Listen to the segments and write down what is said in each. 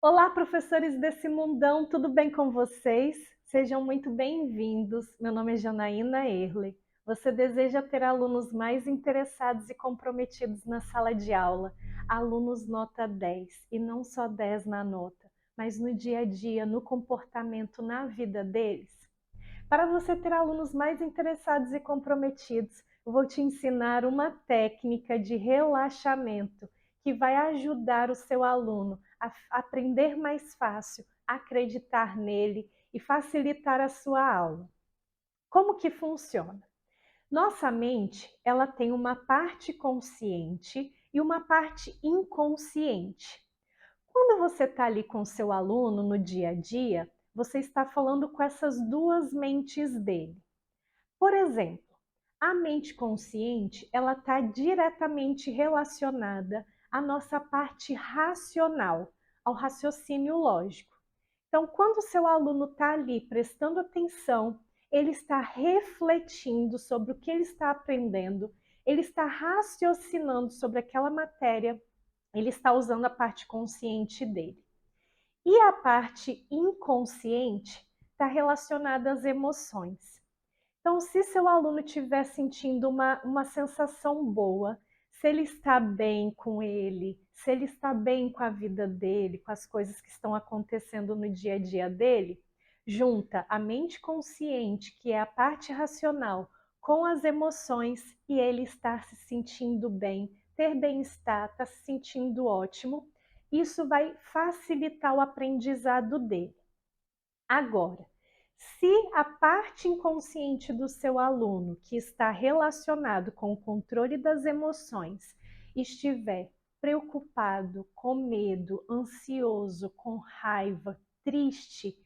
Olá, professores desse mundão, tudo bem com vocês? Sejam muito bem-vindos. Meu nome é Janaína Erle. Você deseja ter alunos mais interessados e comprometidos na sala de aula, alunos nota 10, e não só 10 na nota, mas no dia a dia, no comportamento, na vida deles? Para você ter alunos mais interessados e comprometidos, eu vou te ensinar uma técnica de relaxamento que vai ajudar o seu aluno a aprender mais fácil, acreditar nele e facilitar a sua aula. Como que funciona? Nossa mente, ela tem uma parte consciente e uma parte inconsciente. Quando você está ali com seu aluno no dia a dia, você está falando com essas duas mentes dele. Por exemplo, a mente consciente, ela está diretamente relacionada à nossa parte racional, ao raciocínio lógico. Então, quando o seu aluno está ali prestando atenção, ele está refletindo sobre o que ele está aprendendo, ele está raciocinando sobre aquela matéria, ele está usando a parte consciente dele. E a parte inconsciente está relacionada às emoções. Então, se seu aluno estiver sentindo uma sensação boa, se ele está bem com ele, se ele está bem com a vida dele, com as coisas que estão acontecendo no dia a dia dele, junta a mente consciente, que é a parte racional, com as emoções e ele está se sentindo bem, ter bem-estar, está se sentindo ótimo, isso vai facilitar o aprendizado dele. Agora, se a parte inconsciente do seu aluno, que está relacionado com o controle das emoções, estiver preocupado, com medo, ansioso, com raiva, triste,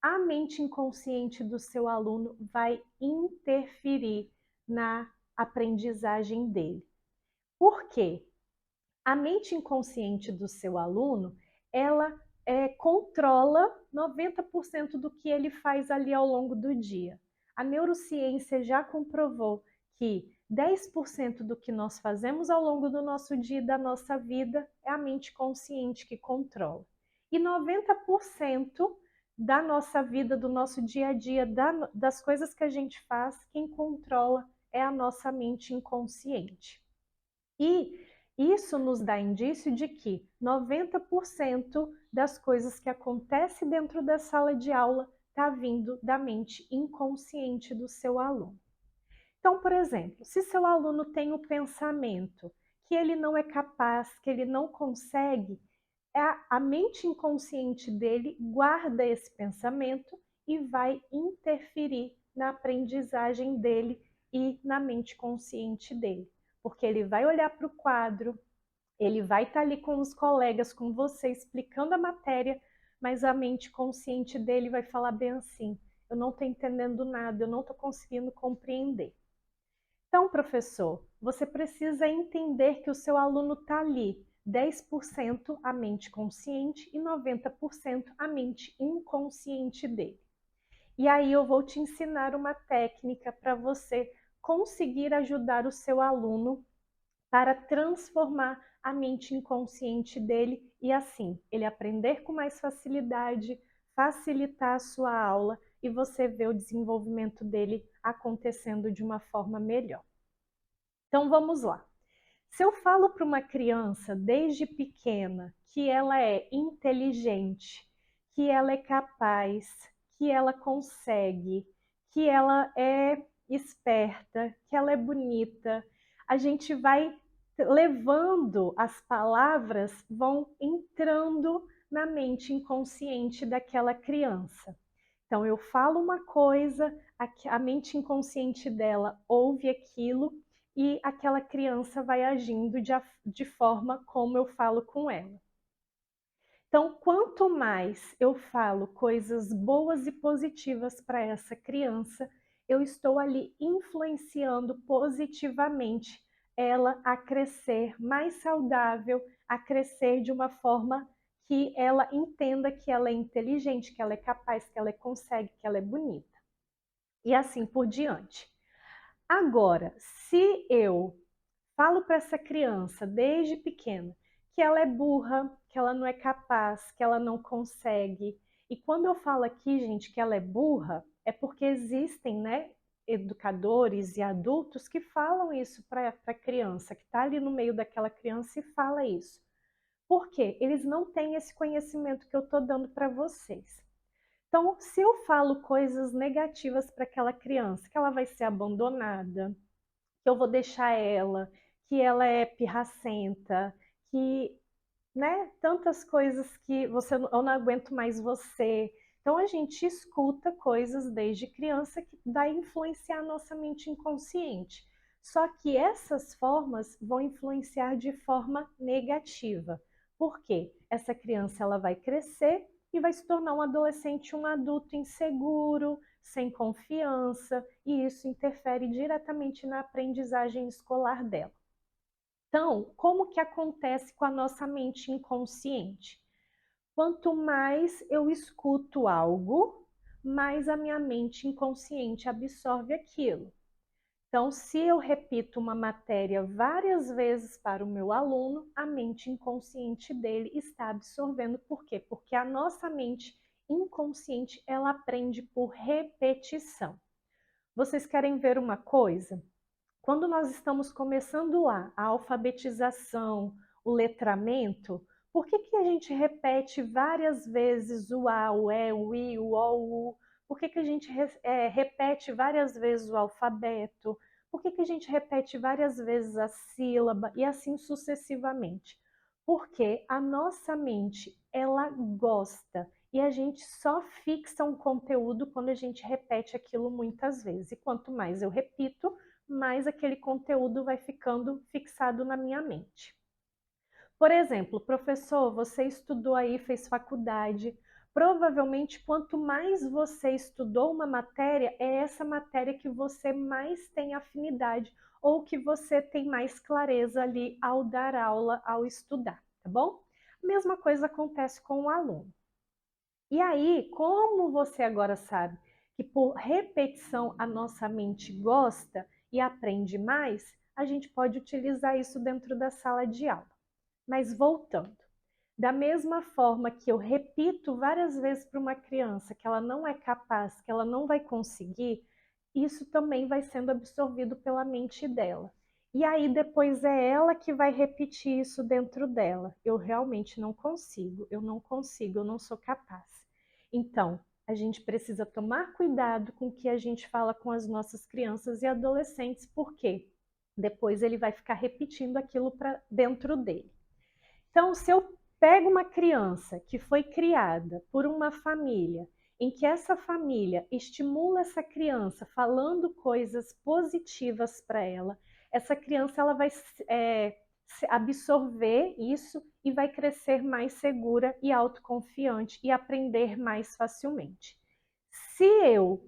a mente inconsciente do seu aluno vai interferir na aprendizagem dele. Por quê? A mente inconsciente do seu aluno, ela controla 90% do que ele faz ali ao longo do dia. A neurociência já comprovou que 10% do que nós fazemos ao longo do nosso dia e da nossa vida é a mente consciente que controla. E 90% da nossa vida, do nosso dia a dia, das coisas que a gente faz, quem controla é a nossa mente inconsciente. E isso nos dá indício de que 90% das coisas que acontecem dentro da sala de aula está vindo da mente inconsciente do seu aluno. Então, por exemplo, se seu aluno tem o pensamento que ele não é capaz, que ele não consegue, a mente inconsciente dele guarda esse pensamento e vai interferir na aprendizagem dele e na mente consciente dele. Porque ele vai olhar para o quadro, ele vai estar ali com os colegas, com você, explicando a matéria, mas a mente consciente dele vai falar bem assim: eu não estou entendendo nada, eu não estou conseguindo compreender. Então, professor, você precisa entender que o seu aluno está ali, 10% a mente consciente e 90% a mente inconsciente dele. E aí eu vou te ensinar uma técnica para você conseguir ajudar o seu aluno para transformar a mente inconsciente dele e assim ele aprender com mais facilidade, facilitar a sua aula e você ver o desenvolvimento dele acontecendo de uma forma melhor. Então vamos lá. Se eu falo para uma criança desde pequena que ela é inteligente, que ela é capaz, que ela consegue, que ela é esperta, que ela é bonita, a gente vai levando as palavras, vão entrando na mente inconsciente daquela criança. Então eu falo uma coisa, a mente inconsciente dela ouve aquilo e aquela criança vai agindo de forma como eu falo com ela. Então, quanto mais eu falo coisas boas e positivas para essa criança, eu estou ali influenciando positivamente ela a crescer mais saudável, a crescer de uma forma que ela entenda que ela é inteligente, que ela é capaz, que ela consegue, que ela é bonita. E assim por diante. Agora, se eu falo para essa criança desde pequena que ela é burra, que ela não é capaz, que ela não consegue. E quando eu falo aqui, gente, que ela é burra, é porque existem, né, educadores e adultos que falam isso para a criança, que está ali no meio daquela criança e fala isso. Por quê? Eles não têm esse conhecimento que eu estou dando para vocês. Então, se eu falo coisas negativas para aquela criança, que ela vai ser abandonada, que eu vou deixar ela, que ela é pirracenta, que, né, tantas coisas que eu não aguento mais você. Então a gente escuta coisas desde criança que vai influenciar a nossa mente inconsciente. Só que essas formas vão influenciar de forma negativa. Por quê? Essa criança ela vai crescer e vai se tornar um adolescente, um adulto inseguro, sem confiança, e isso interfere diretamente na aprendizagem escolar dela. Então, como que acontece com a nossa mente inconsciente? Quanto mais eu escuto algo, mais a minha mente inconsciente absorve aquilo. Então, se eu repito uma matéria várias vezes para o meu aluno, a mente inconsciente dele está absorvendo. Por quê? Porque a nossa mente inconsciente, ela aprende por repetição. Vocês querem ver uma coisa? Quando nós estamos começando lá a alfabetização, o letramento, por que a gente repete várias vezes o A, o E, o I, o O, o U? Por que a gente repete várias vezes o alfabeto? Por que a gente repete várias vezes a sílaba e assim sucessivamente? Porque a nossa mente, ela gosta e a gente só fixa um conteúdo quando a gente repete aquilo muitas vezes. E quanto mais eu repito, mais aquele conteúdo vai ficando fixado na minha mente. Por exemplo, professor, você estudou aí, fez faculdade. Provavelmente, quanto mais você estudou uma matéria, é essa matéria que você mais tem afinidade ou que você tem mais clareza ali ao dar aula, ao estudar, tá bom? A mesma coisa acontece com o aluno. E aí, como você agora sabe que por repetição a nossa mente gosta e aprende mais, a gente pode utilizar isso dentro da sala de aula. Mas voltando, da mesma forma que eu repito várias vezes para uma criança que ela não é capaz, que ela não vai conseguir, isso também vai sendo absorvido pela mente dela. E aí depois é ela que vai repetir isso dentro dela. Eu realmente não consigo, eu não consigo, eu não sou capaz. Então, a gente precisa tomar cuidado com o que a gente fala com as nossas crianças e adolescentes, porque depois ele vai ficar repetindo aquilo para dentro dele. Então, se eu pego uma criança que foi criada por uma família em que essa família estimula essa criança falando coisas positivas para ela, essa criança ela vai absorver isso e vai crescer mais segura e autoconfiante e aprender mais facilmente. Se eu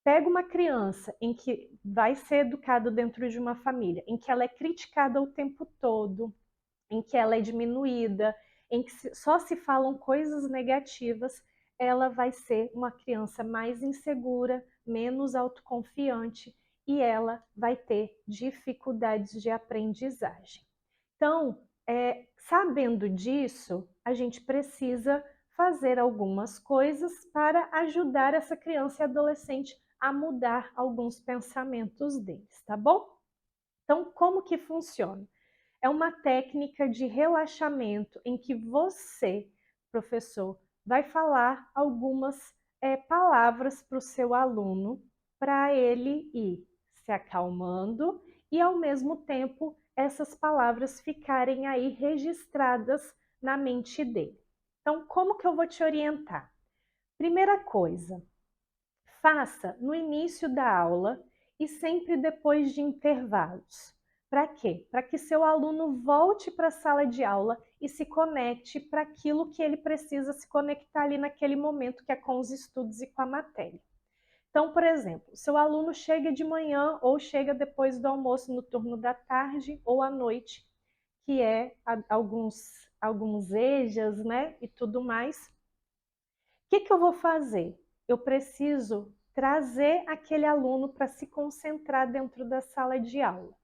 pego uma criança em que vai ser educada dentro de uma família, em que ela é criticada o tempo todo, em que ela é diminuída, em que só se falam coisas negativas, ela vai ser uma criança mais insegura, menos autoconfiante e ela vai ter dificuldades de aprendizagem. Então, sabendo disso, a gente precisa fazer algumas coisas para ajudar essa criança e adolescente a mudar alguns pensamentos deles, tá bom? Então, como que funciona? É uma técnica de relaxamento em que você, professor, vai falar algumas palavras para o seu aluno, para ele ir se acalmando e, ao mesmo tempo, essas palavras ficarem aí registradas na mente dele. Então, como que eu vou te orientar? Primeira coisa, faça no início da aula e sempre depois de intervalos. Para quê? Para que seu aluno volte para a sala de aula e se conecte para aquilo que ele precisa se conectar ali naquele momento, que é com os estudos e com a matéria. Então, por exemplo, seu aluno chega de manhã ou chega depois do almoço no turno da tarde ou à noite, que é alguns EJAs, né, e tudo mais. O que eu vou fazer? Eu preciso trazer aquele aluno para se concentrar dentro da sala de aula.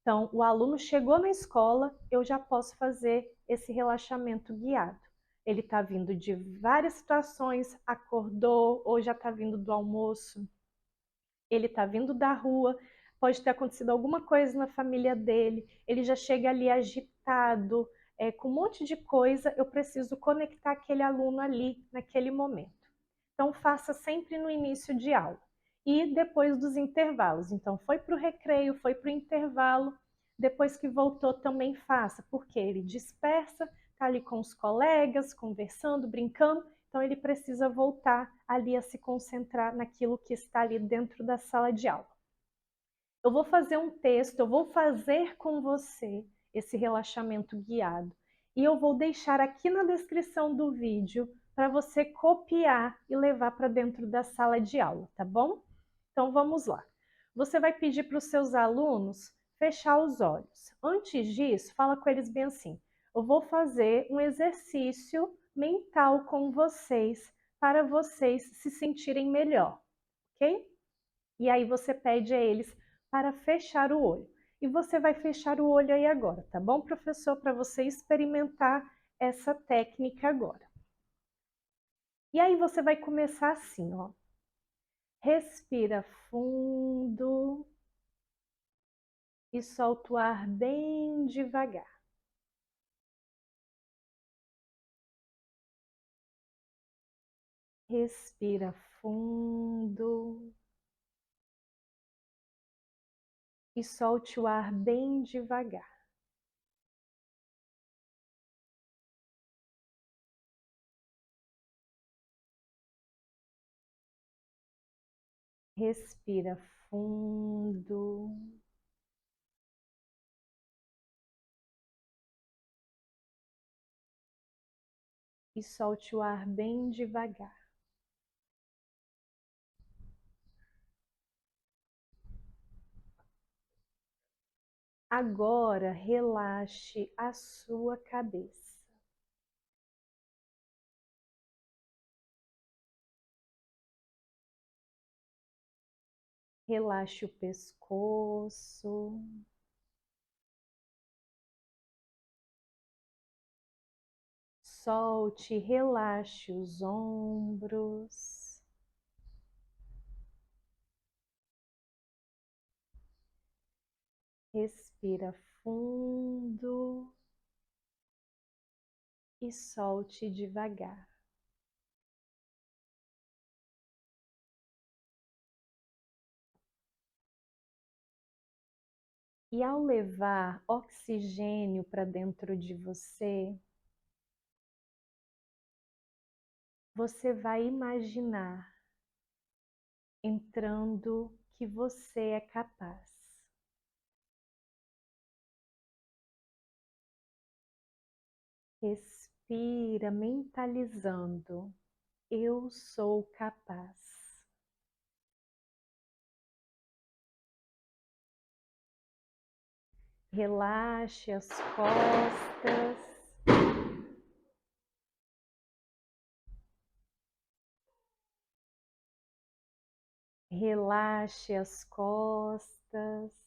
Então, o aluno chegou na escola, eu já posso fazer esse relaxamento guiado. Ele está vindo de várias situações, acordou, ou já está vindo do almoço, ele está vindo da rua, pode ter acontecido alguma coisa na família dele, ele já chega ali agitado, com um monte de coisa, eu preciso conectar aquele aluno ali, naquele momento. Então, faça sempre no início de aula e depois dos intervalos. Então, foi para o recreio, foi para o intervalo, depois que voltou também faça, porque ele dispersa, está ali com os colegas, conversando, brincando, então ele precisa voltar ali a se concentrar naquilo que está ali dentro da sala de aula. Eu vou fazer um texto, eu vou fazer com você esse relaxamento guiado e eu vou deixar aqui na descrição do vídeo para você copiar e levar para dentro da sala de aula, tá bom? Então vamos lá. Você vai pedir para os seus alunos fechar os olhos. Antes disso, fala com eles bem assim: eu vou fazer um exercício mental com vocês para vocês se sentirem melhor, ok? E aí você pede a eles para fechar o olho. E você vai fechar o olho aí agora, tá bom, professor? Para você experimentar essa técnica agora. E aí você vai começar assim, ó. Respira fundo e solta o ar bem devagar. Respira fundo e solte o ar bem devagar. Respira fundo e solte o ar bem devagar. Agora relaxe a sua cabeça. Relaxe o pescoço. Solte, relaxe os ombros. Respira fundo e solte devagar. E ao levar oxigênio para dentro de você, você vai imaginar entrando que você é capaz. Respira mentalizando: eu sou capaz. Relaxe as costas. Relaxe as costas.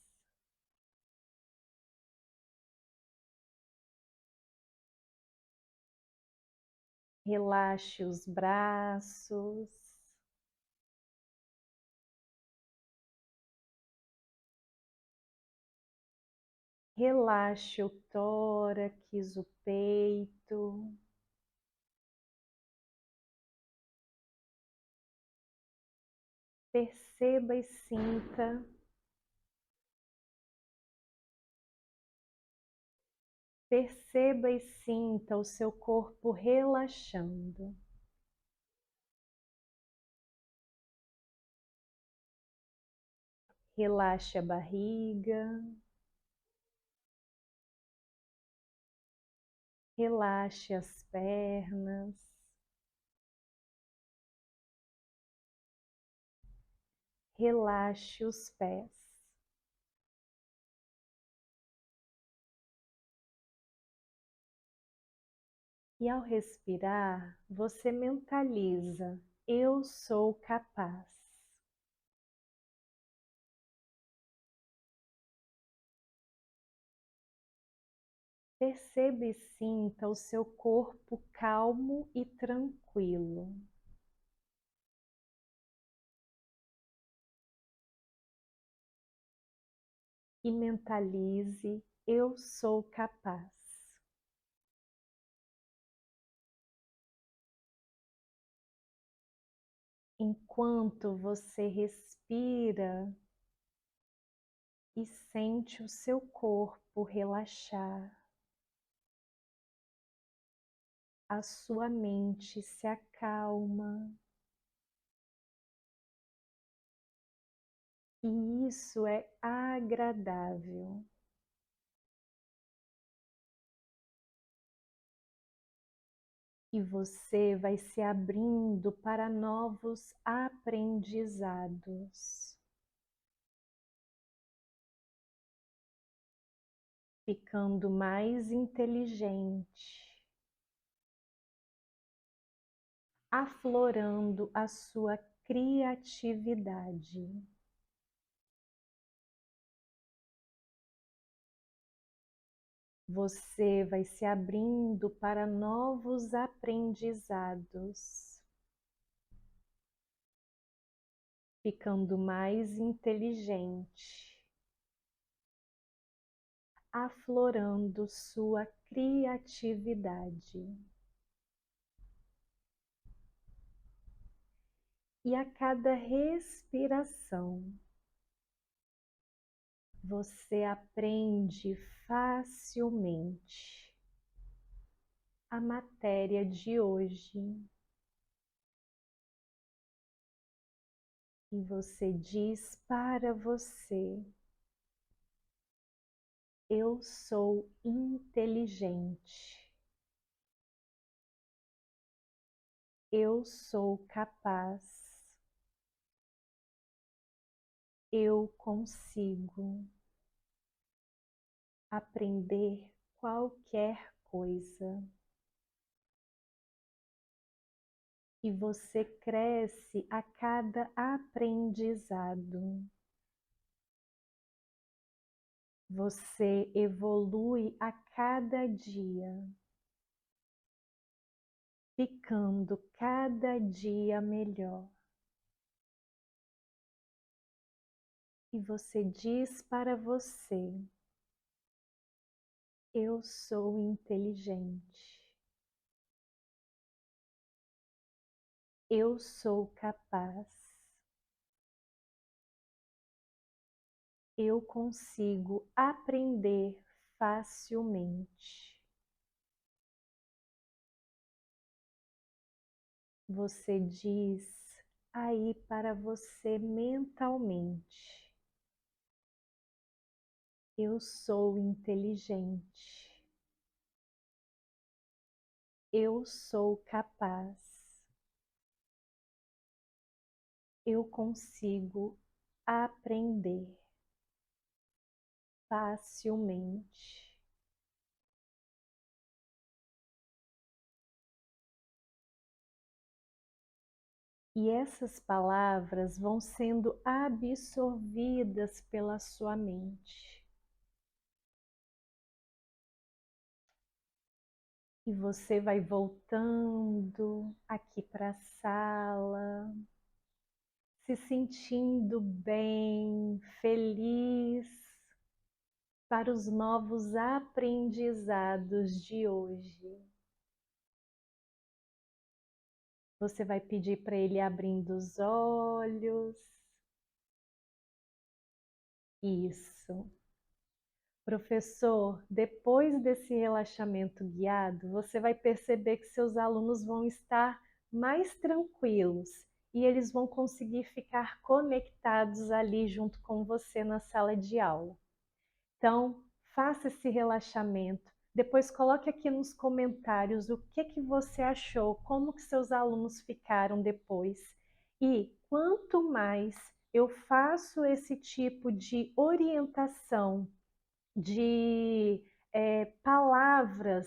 Relaxe os braços. Relaxe o tórax, o peito. Perceba e sinta. Perceba e sinta o seu corpo relaxando. Relaxe a barriga. Relaxe as pernas. Relaxe os pés. E ao respirar, você mentaliza: eu sou capaz. Perceba e sinta o seu corpo calmo e tranquilo. E mentalize: eu sou capaz. Enquanto você respira e sente o seu corpo relaxar, a sua mente se acalma. E isso é agradável. E você vai se abrindo para novos aprendizados, ficando mais inteligente, aflorando a sua criatividade. Você vai se abrindo para novos aprendizados, ficando mais inteligente, aflorando sua criatividade. E a cada respiração, você aprende facilmente a matéria de hoje. E você diz para você: eu sou inteligente. Eu sou capaz. Eu consigo aprender qualquer coisa. E você cresce a cada aprendizado. Você evolui a cada dia, ficando cada dia melhor. E você diz para você: eu sou inteligente. Eu sou capaz. Eu consigo aprender facilmente. Você diz aí para você mentalmente: eu sou inteligente. Eu sou capaz. Eu consigo aprender facilmente. E essas palavras vão sendo absorvidas pela sua mente. E você vai voltando aqui para a sala, se sentindo bem, feliz para os novos aprendizados de hoje. Você vai pedir para ele abrindo os olhos. Isso. Professor, depois desse relaxamento guiado, você vai perceber que seus alunos vão estar mais tranquilos e eles vão conseguir ficar conectados ali junto com você na sala de aula. Então, faça esse relaxamento. Depois coloque aqui nos comentários o que você achou, como que seus alunos ficaram depois. E quanto mais eu faço esse tipo de orientação, de palavras,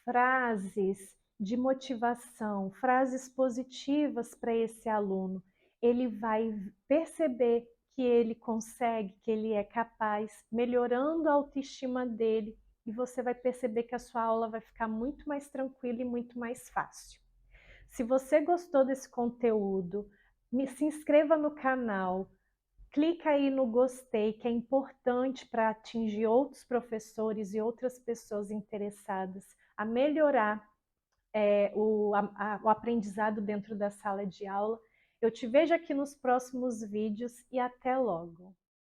frases de motivação, frases positivas para esse aluno, ele vai perceber que ele consegue, que ele é capaz, melhorando a autoestima dele e você vai perceber que a sua aula vai ficar muito mais tranquila e muito mais fácil. Se você gostou desse conteúdo, se inscreva no canal, clica aí no gostei, que é importante para atingir outros professores e outras pessoas interessadas a melhorar o aprendizado dentro da sala de aula. Eu te vejo aqui nos próximos vídeos e até logo!